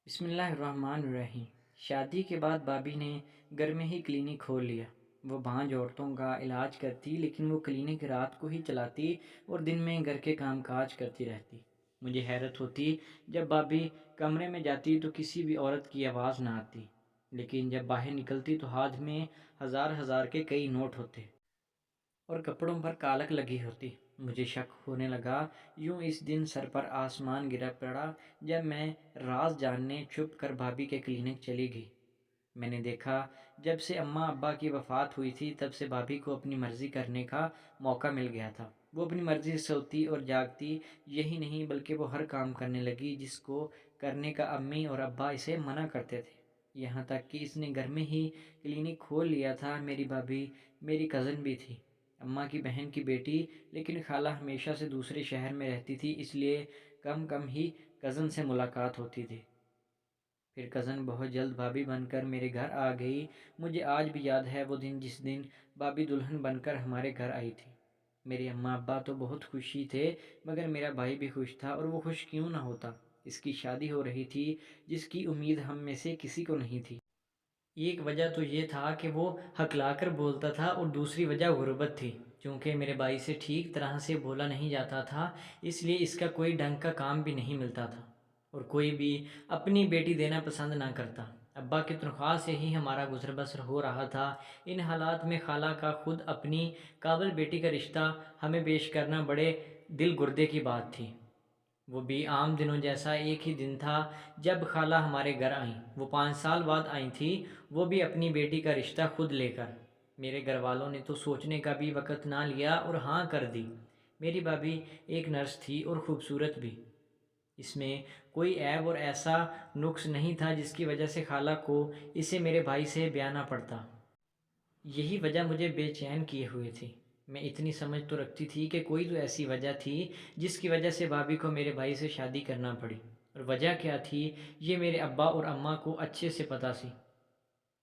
بسم اللہ الرحمن الرحیم۔ شادی کے بعد بابی نے گھر میں ہی کلینک کھول لیا۔ وہ بانجھ عورتوں کا علاج کرتی، لیکن وہ کلینک رات کو ہی چلاتی اور دن میں گھر کے کام کاج کرتی رہتی۔ مجھے حیرت ہوتی جب بابی کمرے میں جاتی تو کسی بھی عورت کی آواز نہ آتی، لیکن جب باہر نکلتی تو ہاتھ میں ہزار ہزار کے کئی نوٹ ہوتے اور کپڑوں پر کالک لگی ہوتی۔ مجھے شک ہونے لگا، یوں اس دن سر پر آسمان گرا پڑا جب میں راز جاننے چھپ کر بھابھی کے کلینک چلی گئی۔ میں نے دیکھا، جب سے اماں ابا کی وفات ہوئی تھی تب سے بھابھی کو اپنی مرضی کرنے کا موقع مل گیا تھا۔ وہ اپنی مرضی سے سوتی اور جاگتی، یہی نہیں بلکہ وہ ہر کام کرنے لگی جس کو کرنے کا امی اور ابا اسے منع کرتے تھے، یہاں تک کہ اس نے گھر میں ہی کلینک کھول لیا تھا۔ میری بھابھی میری کزن بھی تھی، اماں کی بہن کی بیٹی، لیکن خالہ ہمیشہ سے دوسرے شہر میں رہتی تھی، اس لیے کم کم ہی کزن سے ملاقات ہوتی تھی۔ پھر کزن بہت جلد بھابھی بن کر میرے گھر آ گئی۔ مجھے آج بھی یاد ہے وہ دن جس دن بھابھی دلہن بن کر ہمارے گھر آئی تھی۔ میرے اماں ابا تو بہت خوشی تھے، مگر میرا بھائی بھی خوش تھا، اور وہ خوش کیوں نہ ہوتا، اس کی شادی ہو رہی تھی جس کی امید ہم میں سے کسی کو نہیں تھی۔ ایک وجہ تو یہ تھا کہ وہ ہکلا کر بولتا تھا، اور دوسری وجہ غربت تھی۔ چونکہ میرے بھائی سے ٹھیک طرح سے بولا نہیں جاتا تھا، اس لیے اس کا کوئی ڈھنگ کا کام بھی نہیں ملتا تھا، اور کوئی بھی اپنی بیٹی دینا پسند نہ کرتا۔ ابا کی تنخواہ سے ہی ہمارا گزر بسر ہو رہا تھا۔ ان حالات میں خالہ کا خود اپنی قابل بیٹی کا رشتہ ہمیں پیش کرنا بڑے دل گردے کی بات تھی۔ وہ بھی عام دنوں جیسا ایک ہی دن تھا جب خالہ ہمارے گھر آئیں۔ وہ 5 سال بعد آئی تھی، وہ بھی اپنی بیٹی کا رشتہ خود لے کر۔ میرے گھر والوں نے تو سوچنے کا بھی وقت نہ لیا اور ہاں کر دی۔ میری بھابھی ایک نرس تھی اور خوبصورت بھی، اس میں کوئی عیب اور ایسا نقص نہیں تھا جس کی وجہ سے خالہ کو اسے میرے بھائی سے بیانا پڑتا۔ یہی وجہ مجھے بے چین کیے ہوئے تھی۔ میں اتنی سمجھ تو رکھتی تھی کہ کوئی تو ایسی وجہ تھی جس کی وجہ سے بھابھی کو میرے بھائی سے شادی کرنا پڑی، اور وجہ کیا تھی یہ میرے ابا اور اماں کو اچھے سے پتہ سی۔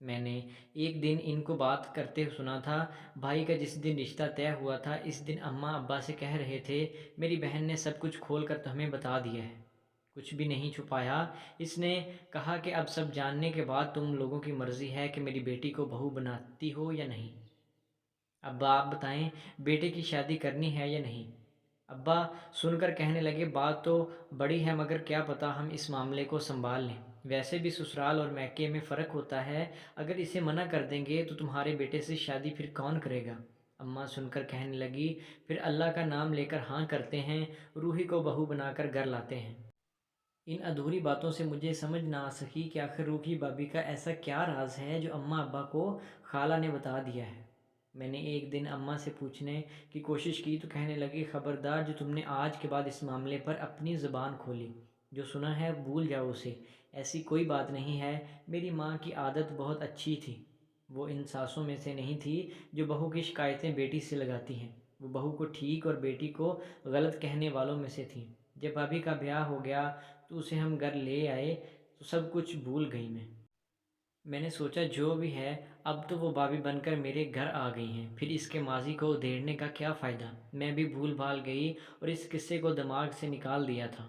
میں نے ایک دن ان کو بات کرتے سنا تھا، بھائی کا جس دن رشتہ طے ہوا تھا اس دن اماں ابا سے کہہ رہے تھے، میری بہن نے سب کچھ کھول کر تمہیں بتا دیا ہے، کچھ بھی نہیں چھپایا۔ اس نے کہا کہ اب سب جاننے کے بعد تم لوگوں کی مرضی ہے کہ میری بیٹی کو بہو بناتی ہو یا نہیں۔ ابا آپ بتائیں، بیٹے کی شادی کرنی ہے یا نہیں؟ ابا سن کر کہنے لگے، بات تو بڑی ہے مگر کیا پتہ ہم اس معاملے کو سنبھال لیں، ویسے بھی سسرال اور میکے میں فرق ہوتا ہے، اگر اسے منع کر دیں گے تو تمہارے بیٹے سے شادی پھر کون کرے گا؟ اماں سن کر کہنے لگی، پھر اللہ کا نام لے کر ہاں کرتے ہیں، روحی کو بہو بنا کر گھر لاتے ہیں۔ ان ادھوری باتوں سے مجھے سمجھ نہ آ سکی کہ آخر روحی بھابھی کا ایسا کیا راز ہے جو اماں ابا کو خالہ نے بتا دیا ہے۔ میں نے ایک دن اماں سے پوچھنے کی کوشش کی تو کہنے لگی، خبردار جو تم نے آج کے بعد اس معاملے پر اپنی زبان کھولی، جو سنا ہے بھول جاؤ اسے، ایسی کوئی بات نہیں ہے۔ میری ماں کی عادت بہت اچھی تھی، وہ ان ساسوں میں سے نہیں تھی جو بہو کی شکایتیں بیٹی سے لگاتی ہیں، وہ بہو کو ٹھیک اور بیٹی کو غلط کہنے والوں میں سے تھی۔ جب بھابھی کا بیاہ ہو گیا تو اسے ہم گھر لے آئے تو سب کچھ بھول گئی میں نے سوچا جو بھی ہے اب تو وہ بھابھی بن کر میرے گھر آ گئی ہیں، پھر اس کے ماضی کو ادھیڑنے کا کیا فائدہ؟ میں بھی بھول بھال گئی اور اس قصے کو دماغ سے نکال دیا تھا۔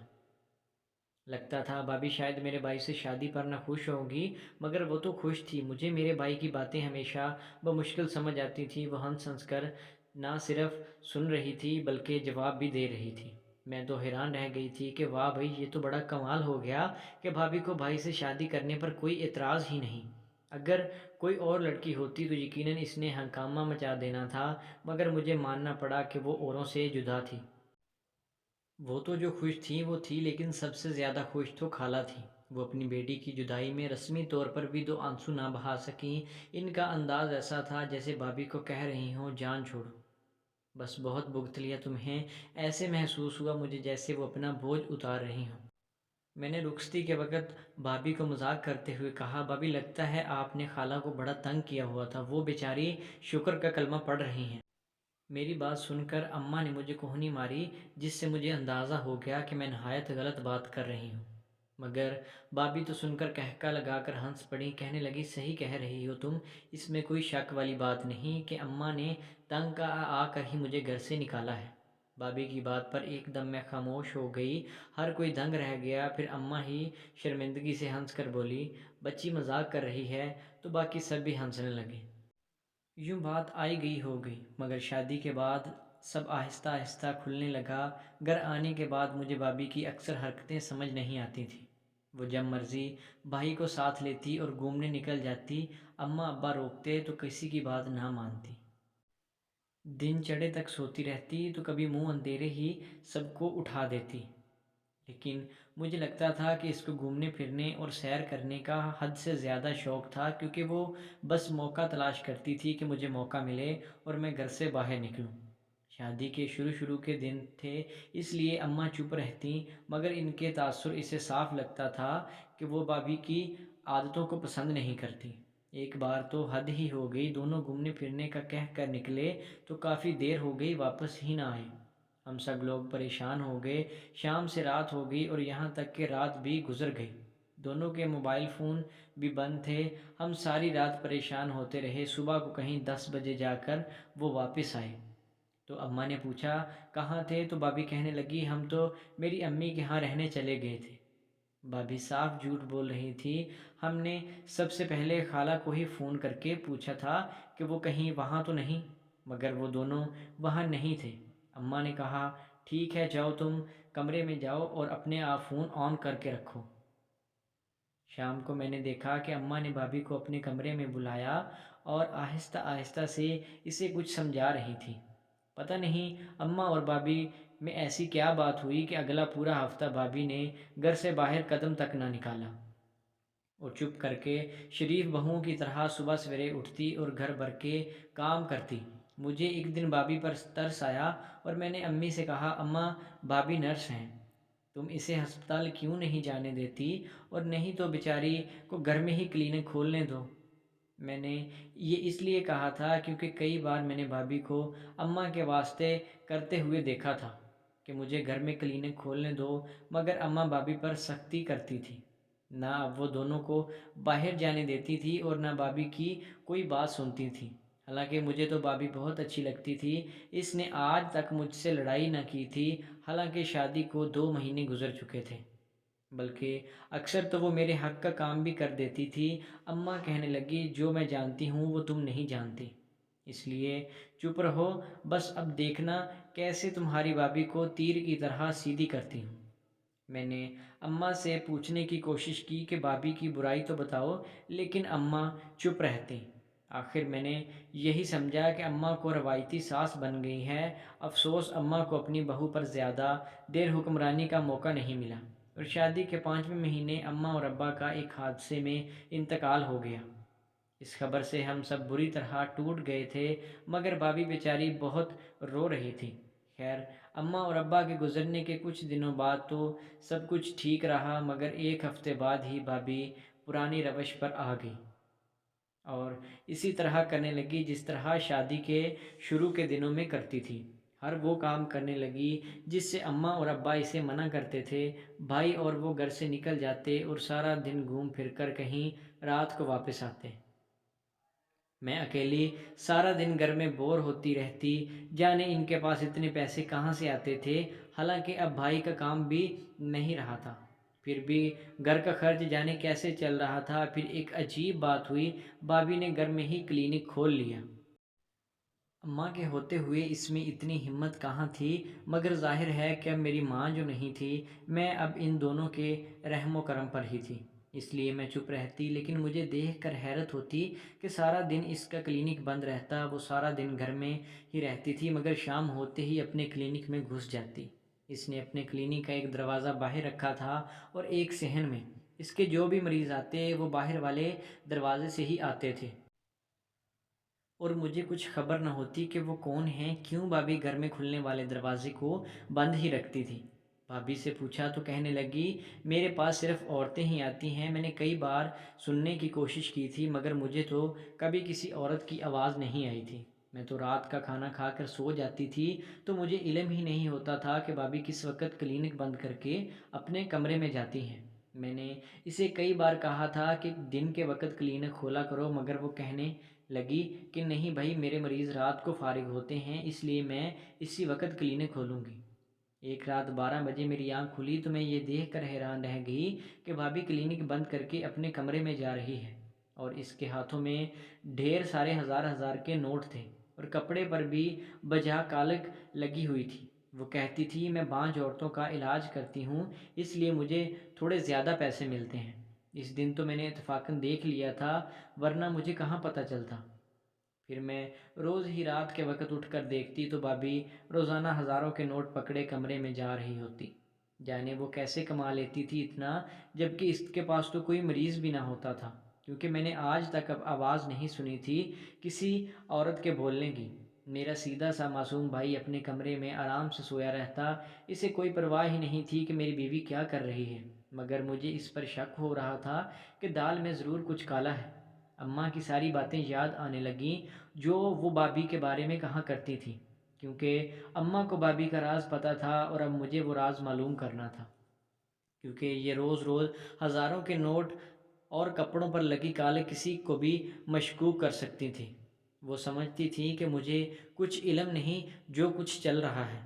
لگتا تھا بھابھی شاید میرے بھائی سے شادی پر نہ خوش ہوگی، مگر وہ تو خوش تھی۔ مجھے میرے بھائی کی باتیں ہمیشہ بمشکل سمجھ آتی تھی، وہ ہنس ہنس کر نہ صرف سن رہی تھی بلکہ جواب بھی دے رہی تھی۔ میں تو حیران رہ گئی تھی کہ واہ بھائی، یہ تو بڑا کمال ہو گیا کہ بھابھی کو بھائی سے شادی کرنے پر کوئی اعتراض ہی نہیں۔ اگر کوئی اور لڑکی ہوتی تو یقیناً اس نے ہنگامہ مچا دینا تھا، مگر مجھے ماننا پڑا کہ وہ اوروں سے جدا تھی۔ وہ تو جو خوش تھی وہ تھی، لیکن سب سے زیادہ خوش تو خالہ تھی۔ وہ اپنی بیٹی کی جدائی میں رسمی طور پر بھی 2 آنسو نہ بہا سکیں۔ ان کا انداز ایسا تھا جیسے بھابھی کو کہہ رہی ہوں، جان چھوڑو، بس بہت بھگت لیا تمہیں۔ ایسے محسوس ہوا مجھے جیسے وہ اپنا بوجھ اتار رہی ہوں۔ میں نے رخصتی کے وقت بھابھی کو مذاق کرتے ہوئے کہا، بھابھی لگتا ہے آپ نے خالہ کو بڑا تنگ کیا ہوا تھا، وہ بیچاری شکر کا کلمہ پڑھ رہی ہیں۔ میری بات سن کر اماں نے مجھے کوہنی ماری، جس سے مجھے اندازہ ہو گیا کہ میں نہایت غلط بات کر رہی ہوں، مگر بھابھی تو سن کر کہکا لگا کر ہنس پڑی، کہنے لگی، صحیح کہہ رہی ہو تم، اس میں کوئی شک والی بات نہیں کہ اماں نے تنگ آ کر ہی مجھے گھر سے نکالا ہے۔ بھابھی کی بات پر ایک دم میں خاموش ہو گئی، ہر کوئی دنگ رہ گیا۔ پھر اماں ہی شرمندگی سے ہنس کر بولی، بچی مذاق کر رہی ہے، تو باقی سب بھی ہنسنے لگے۔ یوں بات آئی گئی ہو گئی، مگر شادی کے بعد سب آہستہ آہستہ کھلنے لگا۔ گھر آنے کے بعد مجھے بھابھی کی اکثر حرکتیں سمجھ نہیں آتی تھیں۔ وہ جب مرضی بھائی کو ساتھ لیتی اور گھومنے نکل جاتی، اماں ابا روکتے تو کسی کی بات نہ مانتی۔ دن چڑھے تک سوتی رہتی تو کبھی منہ اندھیرے ہی سب کو اٹھا دیتی۔ لیکن مجھے لگتا تھا کہ اس کو گھومنے پھرنے اور سیر کرنے کا حد سے زیادہ شوق تھا، کیونکہ وہ بس موقع تلاش کرتی تھی کہ مجھے موقع ملے اور میں گھر سے باہر نکلوں۔ شادی کے شروع کے دن تھے، اس لیے اماں چپ رہتی، مگر ان کے تاثر اسے صاف لگتا تھا کہ وہ بھابھی کی عادتوں کو پسند نہیں کرتی۔ ایک بار تو حد ہی ہو گئی، دونوں گھومنے پھرنے کا کہہ کر نکلے تو کافی دیر ہو گئی، واپس ہی نہ آئے۔ ہم سب لوگ پریشان ہو گئے، شام سے رات ہو گئی اور یہاں تک کہ رات بھی گزر گئی۔ دونوں کے موبائل فون بھی بند تھے۔ ہم ساری رات پریشان ہوتے رہے، صبح کو کہیں 10 بجے جا کر وہ واپس آئے۔ تو اماں نے پوچھا کہاں تھے، تو بھابھی کہنے لگی ہم تو میری امی کے ہاں رہنے چلے گئے تھے۔ بھابھی صاف جھوٹ بول رہی تھی۔ ہم نے سب سے پہلے خالہ کو ہی فون کر کے پوچھا تھا کہ وہ کہیں وہاں تو نہیں، مگر وہ دونوں وہاں نہیں تھے۔ اماں نے کہا ٹھیک ہے، جاؤ تم کمرے میں جاؤ اور اپنے آپ فون آن کر کے رکھو۔ شام کو میں نے دیکھا کہ اماں نے بھابھی کو اپنے کمرے میں بلایا اور آہستہ آہستہ سے اسے کچھ سمجھا رہی تھی۔ پتہ نہیں اماں اور بھابھی میں ایسی کیا بات ہوئی کہ اگلا پورا ہفتہ بھابھی نے گھر سے باہر قدم تک نہ نکالا، اور چپ کر کے شریف بہوؤں کی طرح صبح سویرے اٹھتی اور گھر بھر کے کام کرتی۔ مجھے ایک دن بھابھی پر ترس آیا اور میں نے امی سے کہا اماں، بھابھی نرس ہیں، تم اسے ہسپتال کیوں نہیں جانے دیتی، اور نہیں تو بیچاری کو گھر میں ہی کلینک کھولنے دو۔ میں نے یہ اس لیے کہا تھا کیونکہ کئی بار میں نے بھابھی کو اماں کے واسطے کرتے ہوئے دیکھا تھا کہ مجھے گھر میں کلینک کھولنے دو، مگر اماں بھابھی پر سختی کرتی تھی۔ نہ اب وہ دونوں کو باہر جانے دیتی تھی اور نہ بھابھی کی کوئی بات سنتی تھی۔ حالانکہ مجھے تو بھابھی بہت اچھی لگتی تھی، اس نے آج تک مجھ سے لڑائی نہ کی تھی، حالانکہ شادی کو 2 مہینے گزر چکے تھے۔ بلکہ اکثر تو وہ میرے حق کا کام بھی کر دیتی تھی۔ اماں کہنے لگی جو میں جانتی ہوں وہ تم نہیں جانتی، اس لیے چپ رہو، بس اب دیکھنا کیسے تمہاری بھابھی کو تیر کی طرح سیدھی کرتی ہوں۔ میں نے اماں سے پوچھنے کی کوشش کی کہ بھابھی کی برائی تو بتاؤ، لیکن اماں چپ رہتی۔ آخر میں نے یہی سمجھا کہ اماں کو روایتی ساس بن گئی ہے۔ افسوس اماں کو اپنی بہو پر زیادہ دیر حکمرانی کا موقع نہیں ملا، اور شادی کے 5ویں مہینے اماں اور ابا کا ایک حادثے میں انتقال ہو گیا۔ اس خبر سے ہم سب بری طرح ٹوٹ گئے تھے، مگر بھابھی بیچاری بہت رو رہی تھی۔ خیر، اماں اور ابا کے گزرنے کے کچھ دنوں بعد تو سب کچھ ٹھیک رہا، مگر ایک ہفتے بعد ہی بھابھی پرانی روش پر آ گئی اور اسی طرح کرنے لگی جس طرح شادی کے شروع کے دنوں میں کرتی تھی۔ ہر وہ کام کرنے لگی جس سے اماں اور ابا اسے منع کرتے تھے۔ بھائی اور وہ گھر سے نکل جاتے اور سارا دن گھوم پھر کر کہیں رات کو واپس آتے۔ میں اکیلی سارا دن گھر میں بور ہوتی رہتی، جانے ان کے پاس اتنے پیسے کہاں سے آتے تھے، حالانکہ اب بھائی کا کام بھی نہیں رہا تھا، پھر بھی گھر کا خرچ جانے کیسے چل رہا تھا۔ پھر ایک عجیب بات ہوئی، بھابھی نے گھر میں ہی کلینک کھول لیا۔ اماں کے ہوتے ہوئے اس میں اتنی ہمت کہاں تھی، مگر ظاہر ہے کہ اب میری ماں جو نہیں تھی، میں اب ان دونوں کے رحم و کرم پر ہی تھی، اس لیے میں چپ رہتی۔ لیکن مجھے دیکھ کر حیرت ہوتی کہ سارا دن اس کا کلینک بند رہتا، وہ سارا دن گھر میں ہی رہتی تھی، مگر شام ہوتے ہی اپنے کلینک میں گھس جاتی۔ اس نے اپنے کلینک کا ایک دروازہ باہر رکھا تھا اور ایک صحن میں۔ اس کے جو بھی مریض آتے وہ باہر والے دروازے سے ہی آتے تھے، اور مجھے کچھ خبر نہ ہوتی کہ وہ کون ہیں، کیوں بھابھی گھر میں کھلنے والے دروازے کو بند ہی رکھتی تھی۔ بھابھی سے پوچھا تو کہنے لگی میرے پاس صرف عورتیں ہی آتی ہیں، میں نے کئی بار سننے کی کوشش کی تھی، مگر مجھے تو کبھی کسی عورت کی آواز نہیں آئی تھی۔ میں تو رات کا کھانا کھا کر سو جاتی تھی، تو مجھے علم ہی نہیں ہوتا تھا کہ بھابھی کس وقت کلینک بند کر کے اپنے کمرے میں جاتی ہیں۔ میں نے اسے کئی بار کہا تھا کہ دن کے وقت کلینک کھولا کرو، مگر وہ کہنے لگی کہ نہیں بھائی، میرے مریض رات کو فارغ ہوتے ہیں، اس لیے میں اسی وقت کلینک کھولوں گی۔ ایک رات 12 بجے میری آنکھ کھلی تو میں یہ دیکھ کر حیران رہ گئی کہ بھابھی کلینک بند کر کے اپنے کمرے میں جا رہی ہے، اور اس کے ہاتھوں میں ڈھیر سارے ہزار ہزار کے نوٹ تھے، اور کپڑے پر بھی بجا کالک لگی ہوئی تھی۔ وہ کہتی تھی میں بانجھ عورتوں کا علاج کرتی ہوں، اس لیے مجھے تھوڑے زیادہ پیسے ملتے ہیں۔ اس دن تو میں نے اتفاقاً دیکھ لیا تھا، ورنہ مجھے کہاں پتہ چلتا۔ پھر میں روز ہی رات کے وقت اٹھ کر دیکھتی تو بھابھی روزانہ ہزاروں کے نوٹ پکڑے کمرے میں جا رہی ہوتی۔ جانے وہ کیسے کما لیتی تھی اتنا، جبکہ اس کے پاس تو کوئی مریض بھی نہ ہوتا تھا، کیونکہ میں نے آج تک اب آواز نہیں سنی تھی کسی عورت کے بولنے کی۔ میرا سیدھا سا معصوم بھائی اپنے کمرے میں آرام سے سویا رہتا، اسے کوئی پرواہ ہی نہیں تھی کہ میری بیوی کیا کر رہی ہے، مگر مجھے اس پر شک ہو رہا تھا کہ دال میں ضرور کچھ کالا ہے۔ اماں کی ساری باتیں یاد آنے لگیں جو وہ بھابھی کے بارے میں کہا کرتی تھی، کیونکہ اماں کو بھابھی کا راز پتہ تھا اور اب مجھے وہ راز معلوم کرنا تھا، کیونکہ یہ روز روز ہزاروں کے نوٹ اور کپڑوں پر لگی کالے کسی کو بھی مشکوک کر سکتی تھی۔ وہ سمجھتی تھی کہ مجھے کچھ علم نہیں جو کچھ چل رہا ہے،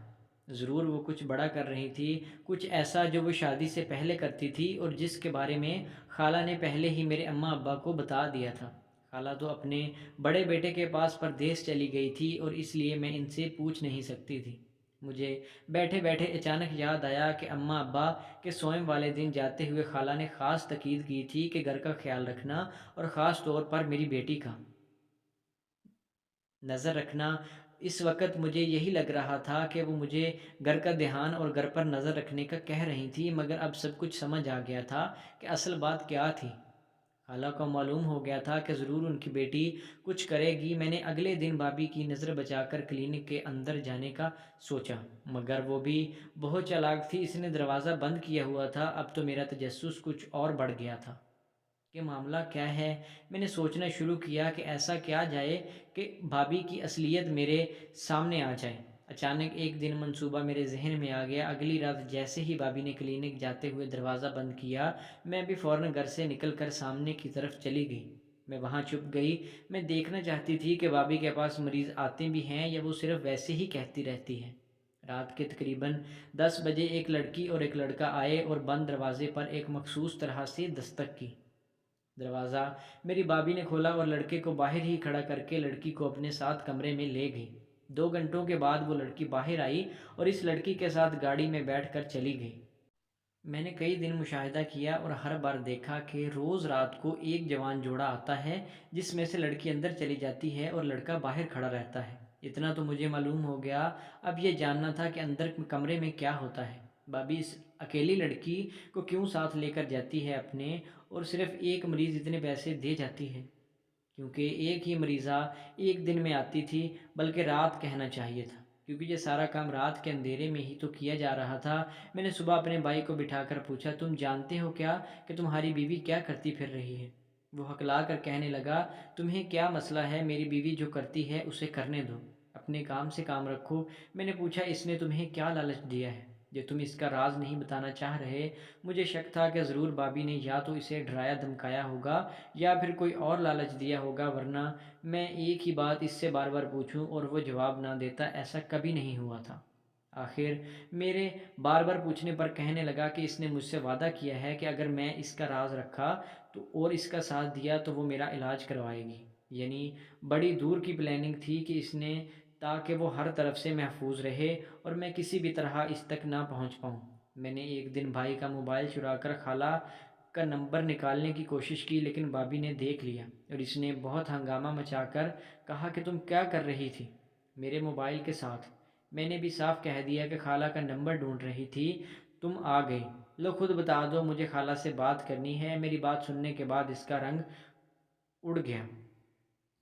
ضرور وہ کچھ بڑا کر رہی تھی، کچھ ایسا جو وہ شادی سے پہلے کرتی تھی اور جس کے بارے میں خالہ نے پہلے ہی میرے اماں ابا کو بتا دیا تھا۔ خالہ تو اپنے بڑے بیٹے کے پاس پردیس چلی گئی تھی اور اس لیے میں ان سے پوچھ نہیں سکتی تھی۔ مجھے بیٹھے بیٹھے اچانک یاد آیا کہ اماں ابا کے سوئم والے دن جاتے ہوئے خالہ نے خاص تاکید کی تھی کہ گھر کا خیال رکھنا، اور خاص طور پر میری بیٹی کا نظر رکھنا۔ اس وقت مجھے یہی لگ رہا تھا کہ وہ مجھے گھر کا دھیان اور گھر پر نظر رکھنے کا کہہ رہی تھی، مگر اب سب کچھ سمجھ آ گیا تھا کہ اصل بات کیا تھی۔ خالہ کو معلوم ہو گیا تھا کہ ضرور ان کی بیٹی کچھ کرے گی۔ میں نے اگلے دن بھابھی کی نظر بچا کر کلینک کے اندر جانے کا سوچا، مگر وہ بھی بہت چالاک تھی، اس نے دروازہ بند کیا ہوا تھا۔ اب تو میرا تجسس کچھ اور بڑھ گیا تھا کہ معاملہ کیا ہے۔ میں نے سوچنا شروع کیا کہ ایسا کیا جائے کہ بھابھی کی اصلیت میرے سامنے آ جائے۔ اچانک ایک دن منصوبہ میرے ذہن میں آ گیا۔ اگلی رات جیسے ہی بھابھی نے کلینک جاتے ہوئے دروازہ بند کیا، میں بھی فوراً گھر سے نکل کر سامنے کی طرف چلی گئی۔ میں وہاں چھپ گئی۔ میں دیکھنا چاہتی تھی کہ بھابھی کے پاس مریض آتے بھی ہیں یا وہ صرف ویسے ہی کہتی رہتی ہے۔ رات کے تقریباً 10 بجے ایک لڑکی اور ایک لڑکا آئے اور بند دروازے پر ایک مخصوص طرح سے دستک کی۔ دروازہ میری بھابھی نے کھولا اور لڑکے کو باہر ہی کھڑا کر کے لڑکی کو اپنے ساتھ کمرے میں لے گئی۔ 2 گھنٹوں کے بعد وہ لڑکی باہر آئی اور اس لڑکی کے ساتھ گاڑی میں بیٹھ کر چلی گئی۔ میں نے کئی دن مشاہدہ کیا اور ہر بار دیکھا کہ روز رات کو ایک جوان جوڑا آتا ہے جس میں سے لڑکی اندر چلی جاتی ہے اور لڑکا باہر کھڑا رہتا ہے۔ اتنا تو مجھے معلوم ہو گیا، اب یہ جاننا تھا کہ اندر کمرے میں کیا ہوتا ہے۔ بھابھی اس اکیلی لڑکی کو کیوں ساتھ لے کر جاتی ہے اپنے، اور صرف ایک مریض اتنے پیسے دے جاتی ہے؟ کیونکہ ایک ہی مریضہ ایک دن میں آتی تھی، بلکہ رات کہنا چاہیے تھا، کیونکہ یہ سارا کام رات کے اندھیرے میں ہی تو کیا جا رہا تھا۔ میں نے صبح اپنے بھائی کو بٹھا کر پوچھا، تم جانتے ہو کیا کہ تمہاری بیوی کیا کرتی پھر رہی ہے؟ وہ ہکلا کر کہنے لگا، تمہیں کیا مسئلہ ہے، میری بیوی جو کرتی ہے اسے کرنے دو، اپنے کام سے کام رکھو۔ میں نے پوچھا، اس نے تمہیں کیا لالچ دیا ہے جو تم اس کا راز نہیں بتانا چاہ رہے؟ مجھے شک تھا کہ ضرور بھابھی نے یا تو اسے ڈرایا دھمکایا ہوگا یا پھر کوئی اور لالچ دیا ہوگا، ورنہ میں ایک ہی بات اس سے بار بار پوچھوں اور وہ جواب نہ دیتا، ایسا کبھی نہیں ہوا تھا۔ آخر میرے بار بار پوچھنے پر کہنے لگا کہ اس نے مجھ سے وعدہ کیا ہے کہ اگر میں اس کا راز رکھا تو اور اس کا ساتھ دیا تو وہ میرا علاج کروائے گی۔ یعنی بڑی دور کی پلاننگ تھی کہ اس نے، تاکہ وہ ہر طرف سے محفوظ رہے اور میں کسی بھی طرح اس تک نہ پہنچ پاؤں۔ میں نے ایک دن بھائی کا موبائل چرا کر خالہ کا نمبر نکالنے کی کوشش کی، لیکن بھابھی نے دیکھ لیا اور اس نے بہت ہنگامہ مچا کر کہا کہ تم کیا کر رہی تھی میرے موبائل کے ساتھ؟ میں نے بھی صاف کہہ دیا کہ خالہ کا نمبر ڈھونڈ رہی تھی، تم آ گئی، لو خود بتا دو، مجھے خالہ سے بات کرنی ہے۔ میری بات سننے کے بعد اس کا رنگ اڑ گیا،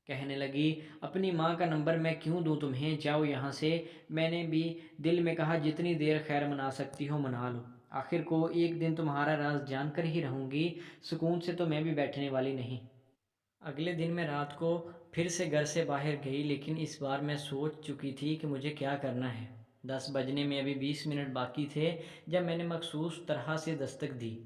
کہنے لگی، اپنی ماں کا نمبر میں کیوں دوں تمہیں، جاؤ یہاں سے۔ میں نے بھی دل میں کہا، جتنی دیر خیر منا سکتی ہو منا لو، آخر کو ایک دن تمہارا راز جان کر ہی رہوں گی، سکون سے تو میں بھی بیٹھنے والی نہیں۔ اگلے دن میں رات کو پھر سے گھر سے باہر گئی، لیکن اس بار میں سوچ چکی تھی کہ مجھے کیا کرنا ہے۔ 10 بجنے میں ابھی 20 منٹ باقی تھے جب میں نے مخصوص طرح سے دستک دی۔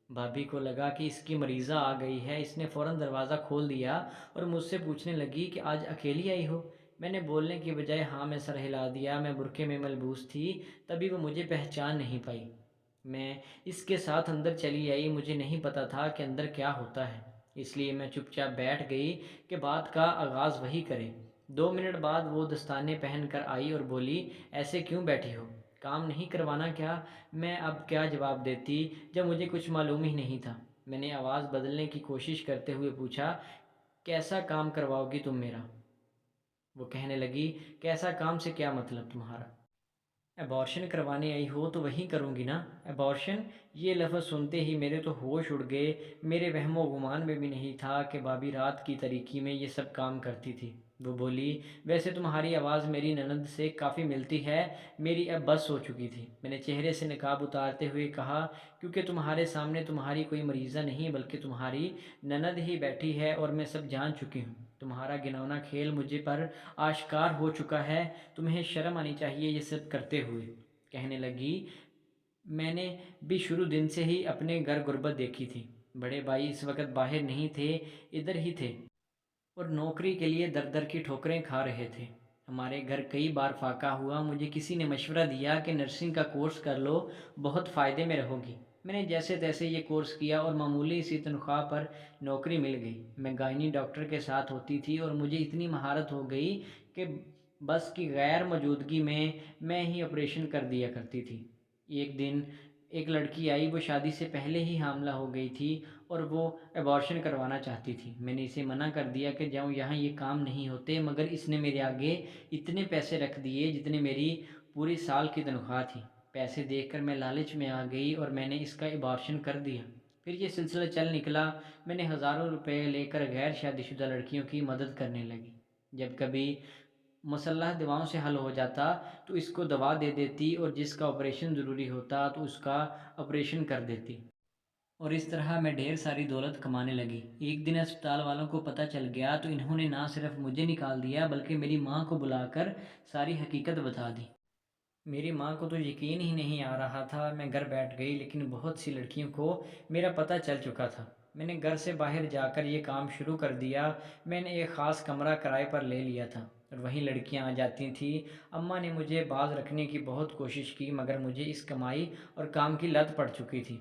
بھابھی کو لگا کہ اس کی مریضہ آ گئی ہے، اس نے فوراً دروازہ کھول دیا اور مجھ سے پوچھنے لگی کہ آج اکیلی آئی ہو؟ میں نے بولنے کی بجائے ہاں میں سر ہلا دیا، میں برقعے میں ملبوس تھی، تبھی وہ مجھے پہچان نہیں پائی۔ میں اس کے ساتھ اندر چلی آئی، مجھے نہیں پتہ تھا کہ اندر کیا ہوتا ہے، اس لیے میں چپ چاپ بیٹھ گئی کہ بات کا آغاز وہی کرے۔ 2 منٹ بعد وہ دستانے پہن کر آئی اور بولی، ایسے کیوں بیٹھی ہو؟ کام نہیں کروانا کیا؟ میں اب کیا جواب دیتی جب مجھے کچھ معلوم ہی نہیں تھا۔ میں نے آواز بدلنے کی کوشش کرتے ہوئے پوچھا، کیسا کام کرواؤ گی تم میرا؟ وہ کہنے لگی، کیسا کام سے کیا مطلب تمہارا؟ ایبارشن کروانے آئی ہو تو وہی کروں گی نا۔ ایبارشن؟ یہ لفظ سنتے ہی میرے تو ہوش اڑ گئے، میرے وہم و گمان میں بھی نہیں تھا کہ بھابھی رات کی تاریکی میں یہ سب کام کرتی تھی۔ وہ بولی، ویسے تمہاری آواز میری نند سے کافی ملتی ہے، میری اب بس ہو چکی تھی۔ میں نے چہرے سے نقاب اتارتے ہوئے کہا، کیونکہ تمہارے سامنے تمہاری کوئی مریضہ نہیں بلکہ تمہاری نند ہی بیٹھی ہے اور میں سب جان چکی ہوں۔ تمہارا گھناؤنا کھیل مجھے پر آشکار ہو چکا ہے، تمہیں شرم آنی چاہیے یہ سب کرتے ہوئے۔ کہنے لگی، میں نے بھی شروع دن سے ہی اپنے گھر غربت دیکھی تھی۔ بڑے بھائی اس وقت باہر نہیں تھے، ادھر ہی تھے اور نوکری کے لیے در در کی ٹھوکریں کھا رہے تھے۔ ہمارے گھر کئی بار فاقہ ہوا، مجھے کسی نے مشورہ دیا کہ نرسنگ کا کورس کر لو، بہت فائدے میں رہو گی۔ میں نے جیسے تیسے یہ کورس کیا اور معمولی سی تنخواہ پر نوکری مل گئی۔ میں گائنی ڈاکٹر کے ساتھ ہوتی تھی اور مجھے اتنی مہارت ہو گئی کہ بس کی غیر موجودگی میں ہی آپریشن کر دیا کرتی تھی۔ ایک دن ایک لڑکی آئی، وہ شادی سے پہلے ہی حاملہ ہو گئی تھی اور وہ ایبارشن کروانا چاہتی تھی۔ میں نے اسے منع کر دیا کہ جاؤ، یہاں یہ کام نہیں ہوتے، مگر اس نے میرے آگے اتنے پیسے رکھ دیے جتنے میری پوری سال کی تنخواہ تھی۔ پیسے دیکھ کر میں لالچ میں آ گئی اور میں نے اس کا ایبارشن کر دیا۔ پھر یہ سلسلہ چل نکلا، میں نے ہزاروں روپے لے کر غیر شادی شدہ لڑکیوں کی مدد کرنے لگی۔ جب کبھی مسلح دواؤں سے حل ہو جاتا تو اس کو دوا دے دیتی اور جس کا آپریشن ضروری ہوتا تو اس کا آپریشن کر دیتی، اور اس طرح میں ڈھیر ساری دولت کمانے لگی۔ ایک دن اسپتال والوں کو پتہ چل گیا تو انہوں نے نہ صرف مجھے نکال دیا بلکہ میری ماں کو بلا کر ساری حقیقت بتا دی۔ میری ماں کو تو یقین ہی نہیں آ رہا تھا، میں گھر بیٹھ گئی، لیکن بہت سی لڑکیوں کو میرا پتہ چل چکا تھا۔ میں نے گھر سے باہر جا کر یہ کام شروع کر دیا۔ میں نے ایک خاص کمرہ کرائے پر لے لیا تھا اور وہیں لڑکیاں آ جاتی تھیں۔ اماں نے مجھے باز رکھنے کی بہت کوشش کی مگر مجھے اس کمائی اور کام کی لت پڑ چکی تھی۔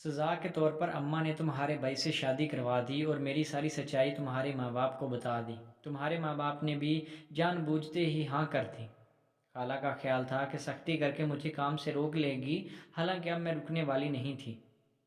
سزا کے طور پر اماں نے تمہارے بھائی سے شادی کروا دی اور میری ساری سچائی تمہارے ماں باپ کو بتا دی۔ تمہارے ماں باپ نے بھی جان بوجھتے ہی ہاں کر دی۔ خالہ کا خیال تھا کہ سختی کر کے مجھے کام سے روک لے گی، حالانکہ اب میں رکنے والی نہیں تھی۔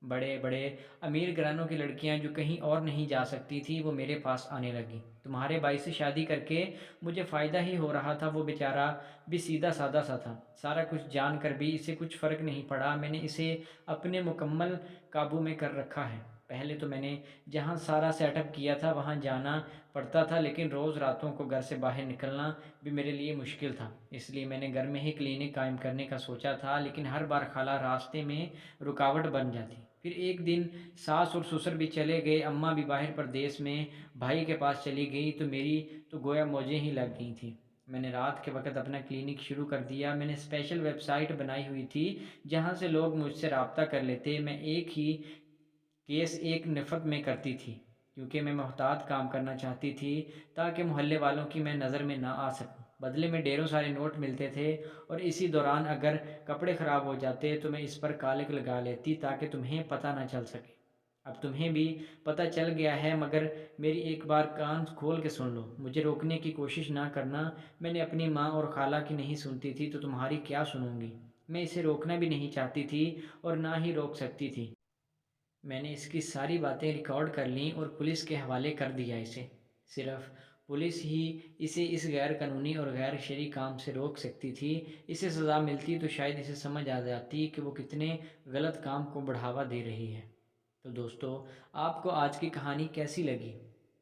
بڑے بڑے امیر گھرانوں کی لڑکیاں جو کہیں اور نہیں جا سکتی تھی وہ میرے پاس آنے لگیں۔ تمہارے بھائی سے شادی کر کے مجھے فائدہ ہی ہو رہا تھا، وہ بیچارہ بھی سیدھا سادہ سا تھا۔ سارا کچھ جان کر بھی اسے کچھ فرق نہیں پڑا۔ میں نے اسے اپنے مکمل قابو میں کر رکھا ہے۔ پہلے تو میں نے جہاں سارا سیٹ اپ کیا تھا وہاں جانا پڑتا تھا، لیکن روز راتوں کو گھر سے باہر نکلنا بھی میرے لیے مشکل تھا۔ اس لیے میں نے گھر میں ہی کلینک قائم کرنے کا سوچا تھا، لیکن ہر بار خالہ راستے میں رکاوٹ بن جاتی۔ پھر ایک دن ساس اور سسر بھی چلے گئے، اماں بھی باہر پردیس میں بھائی کے پاس چلی گئی تو میری تو گویا موجیں ہی لگ گئی تھیں۔ میں نے رات کے وقت اپنا کلینک شروع کر دیا۔ میں نے اسپیشل ویب سائٹ بنائی ہوئی تھی جہاں سے لوگ مجھ سے رابطہ کر لیتے۔ میں ایک ہی کیس ایک نفت میں کرتی تھی، کیونکہ میں محتاط کام کرنا چاہتی تھی تاکہ محلے والوں کی میں نظر میں نہ آ سکوں۔ بدلے میں ڈھیروں سارے نوٹ ملتے تھے اور اسی دوران اگر کپڑے خراب ہو جاتے تو میں اس پر کالک لگا لیتی تاکہ تمہیں پتہ نہ چل سکے۔ اب تمہیں بھی پتہ چل گیا ہے، مگر میری ایک بار کان کھول کے سن لو، مجھے روکنے کی کوشش نہ کرنا۔ میں نے اپنی ماں اور خالہ کی نہیں سنتی تھی تو تمہاری کیا سنوں گی؟ میں اسے روکنا بھی نہیں چاہتی تھی اور نہ ہی روک سکتی تھی۔ میں نے اس کی ساری باتیں ریکارڈ کر لیں اور پولیس کے حوالے کر دیا اسے۔ صرف پولیس ہی اسے اس غیر قانونی اور غیر شرعی کام سے روک سکتی تھی۔ اسے سزا ملتی تو شاید اسے سمجھ آ جاتی کہ وہ کتنے غلط کام کو بڑھاوا دے رہی ہے۔ تو دوستو، آپ کو آج کی کہانی کیسی لگی؟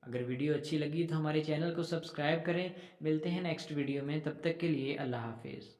اگر ویڈیو اچھی لگی تو ہمارے چینل کو سبسکرائب کریں۔ ملتے ہیں نیکسٹ ویڈیو میں، تب تک کے لیے اللہ حافظ۔